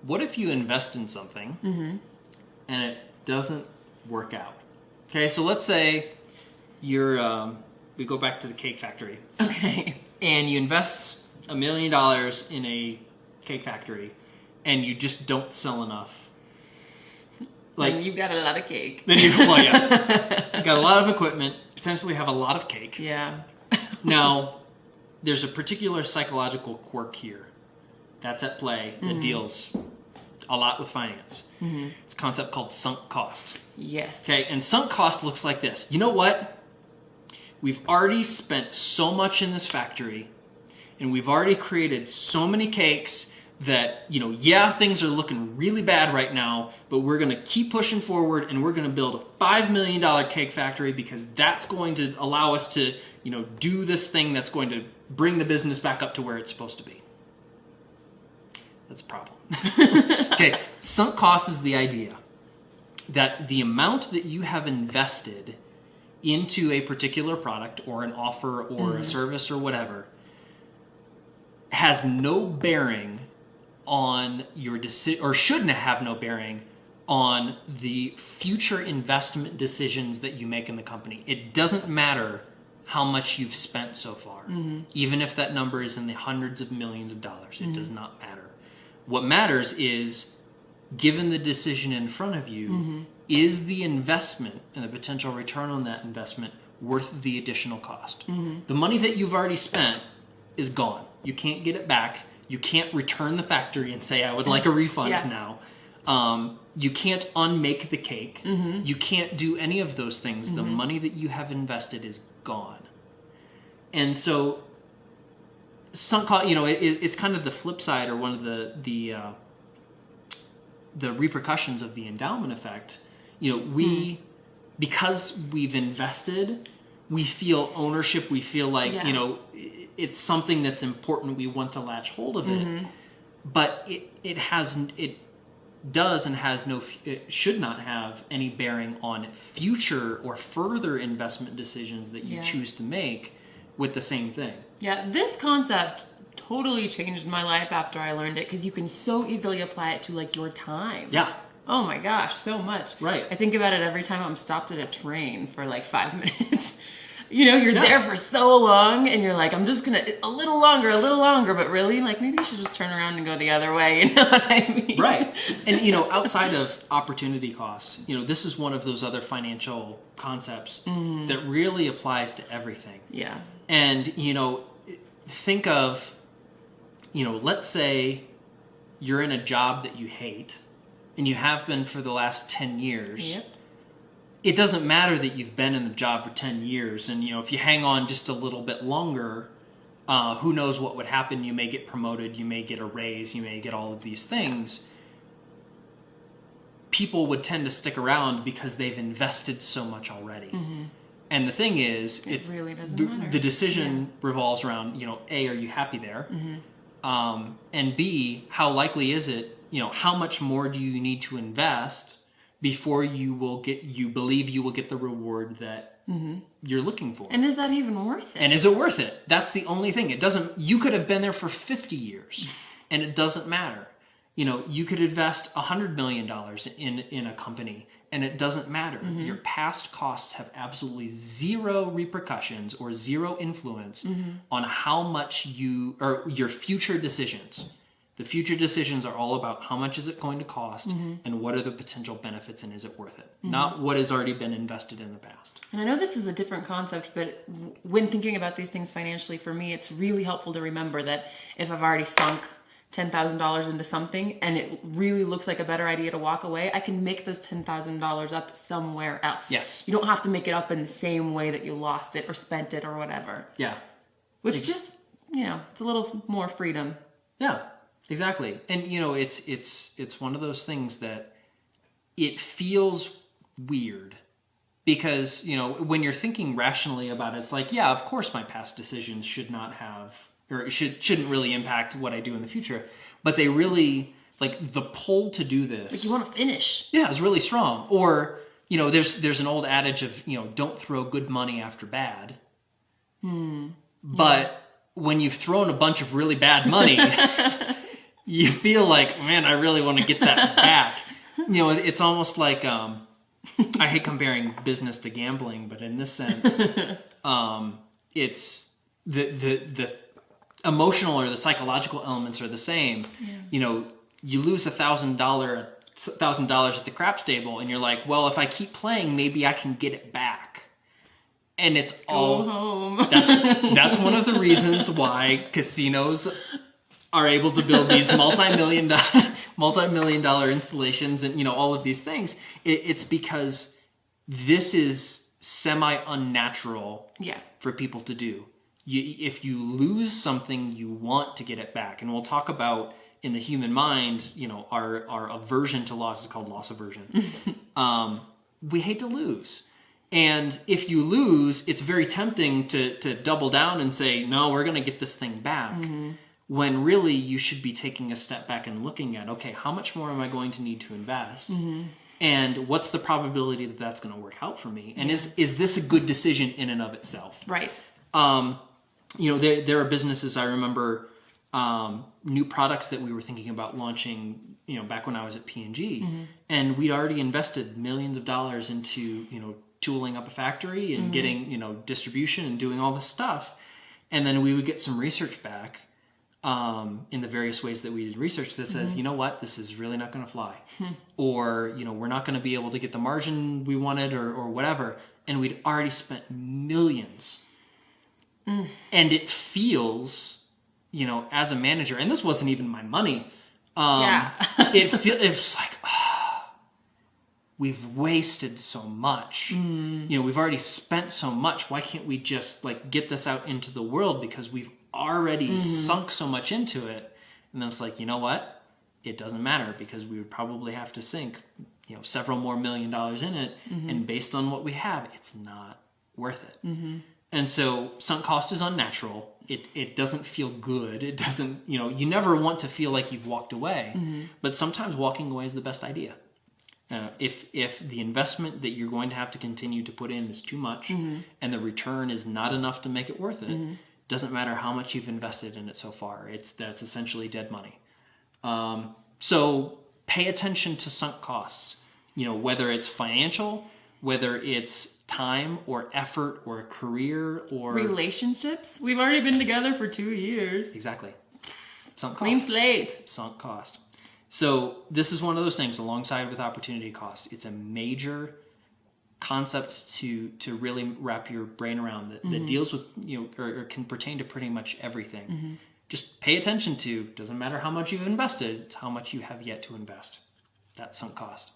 what if you invest in something and it doesn't work out? Okay, so let's say we go back to the cake factory. Okay. And you invest $1 million in a cake factory and you just don't sell enough. Like, you've got a lot of cake. Then you got a lot of equipment, potentially have a lot of cake. Yeah. Now, there's a particular psychological quirk here that's at play that deals a lot with finance. It's a concept called sunk cost. Yes. Okay, and sunk cost looks like this. You know what? We've already spent so much in this factory, and we've already created so many cakes that, things are looking really bad right now, but we're going to keep pushing forward, and we're going to build a $5 million cake factory because that's going to allow us to, do this thing that's going to bring the business back up to where it's supposed to be. That's a problem. Okay, sunk cost is the idea that the amount that you have invested into a particular product or an offer or a service or whatever has no bearing on your decision, or shouldn't have no bearing on the future investment decisions that you make in the company. It doesn't matter how much you've spent so far, even if that number is in the hundreds of millions of dollars. It does not matter. What matters is, given the decision in front of you, is the investment and the potential return on that investment worth the additional cost? The money that you've already spent is gone. You can't get it back. You can't return the factory and say, I would like a refund now. You can't unmake the cake. You can't do any of those things. The money that you have invested is gone. And so sunk cost, it's kind of the flip side, or one of the repercussions of the endowment effect. Because we've invested, we feel ownership. We feel like it's something that's important. We want to latch hold of it, but it should not have any bearing on future or further investment decisions that you choose to make with the same thing. Yeah, this concept totally changed my life after I learned it, because you can so easily apply it to like your time. Yeah. Oh my gosh, so much. Right. I think about it every time I'm stopped at a train for like 5 minutes. You're there for so long, and you're like, I'm just gonna a little longer, but really, like, maybe you should just turn around and go the other way. You know what I mean? Right. And outside of opportunity cost, this is one of those other financial concepts that really applies to everything. Yeah. And think of, let's say you're in a job that you hate, and you have been for the last 10 years. Yep. It doesn't matter that you've been in the job for 10 years, and if you hang on just a little bit longer, who knows what would happen. You may get promoted, you may get a raise, you may get all of these things. People would tend to stick around because they've invested so much already. And the thing is, it really doesn't matter. The decision revolves around, A, are you happy there? And B, how likely is it, how much more do you need to invest before you believe you will get the reward that you're looking for? And is that even worth it? And is it worth it? That's the only thing. You could have been there for 50 years and it doesn't matter. You could invest $100 million in a company and it doesn't matter. Your past costs have absolutely zero repercussions or zero influence on how much or your future decisions. The future decisions are all about how much is it going to cost and what are the potential benefits and is it worth it? Not what has already been invested in the past. And I know this is a different concept, but when thinking about these things financially, for me, it's really helpful to remember that if I've already sunk $10,000 into something and it really looks like a better idea to walk away, I can make those $10,000 up somewhere else. Yes. You don't have to make it up in the same way that you lost it or spent it or whatever. Yeah. Which just, it's a little more freedom. Yeah. Exactly. And it's one of those things that it feels weird because, when you're thinking rationally about it, it's like, yeah, of course my past decisions should not have, or shouldn't really impact what I do in the future. But they really, like, the pull to do this. Like, you want to finish. Yeah, it's really strong. Or, there's an old adage of, don't throw good money after bad. But when you've thrown a bunch of really bad money, you feel like, man, I really want to get that back. It's almost like I hate comparing business to gambling, but in this sense, it's the emotional or the psychological elements are the same. Yeah. You lose $1,000 at the craps table, and you're like, well, if I keep playing, maybe I can get it back. And it's all home. That's one of the reasons why casinos are able to build these multi-million dollar installations and all of these things. It's because this is semi-unnatural for people to do. If you lose something, you want to get it back. And we'll talk about in the human mind, our aversion to loss is called loss aversion. We hate to lose. And if you lose, it's very tempting to double down and say, no, we're going to get this thing back. Mm-hmm. When really you should be taking a step back and looking at, okay, how much more am I going to need to invest? Mm-hmm. And what's the probability that that's going to work out for me? And is this a good decision in and of itself? Right. There are businesses, I remember, new products that we were thinking about launching, back when I was at P&G. Mm-hmm. And we'd already invested millions of dollars into, tooling up a factory and getting, distribution and doing all this stuff. And then we would get some research back in the various ways that we did research that says, you know what, this is really not going to fly. Or, we're not going to be able to get the margin we wanted or whatever. And we'd already spent millions. And it feels, as a manager, and this wasn't even my money. It's like, we've wasted so much. We've already spent so much. Why can't we just get this out into the world? Because we've already sunk so much into it. And then it's like, you know what? It doesn't matter because we would probably have to sink, several more $1 million in it. And based on what we have, it's not worth it. And so sunk cost is unnatural. It doesn't feel good. It doesn't, you never want to feel like you've walked away. But sometimes walking away is the best idea. If the investment that you're going to have to continue to put in is too much and the return is not enough to make it worth it, doesn't matter how much you've invested in it so far. That's essentially dead money. So pay attention to sunk costs, whether it's financial, whether it's time or effort or a career or relationships. We've already been together for 2 years. Exactly. Sunk Clean cost. slate. Sunk cost. So this is one of those things alongside with opportunity cost. It's a major concept to really wrap your brain around that deals with, or can pertain to pretty much everything. Just pay attention to, doesn't matter how much you've invested, it's how much you have yet to invest. That's sunk cost.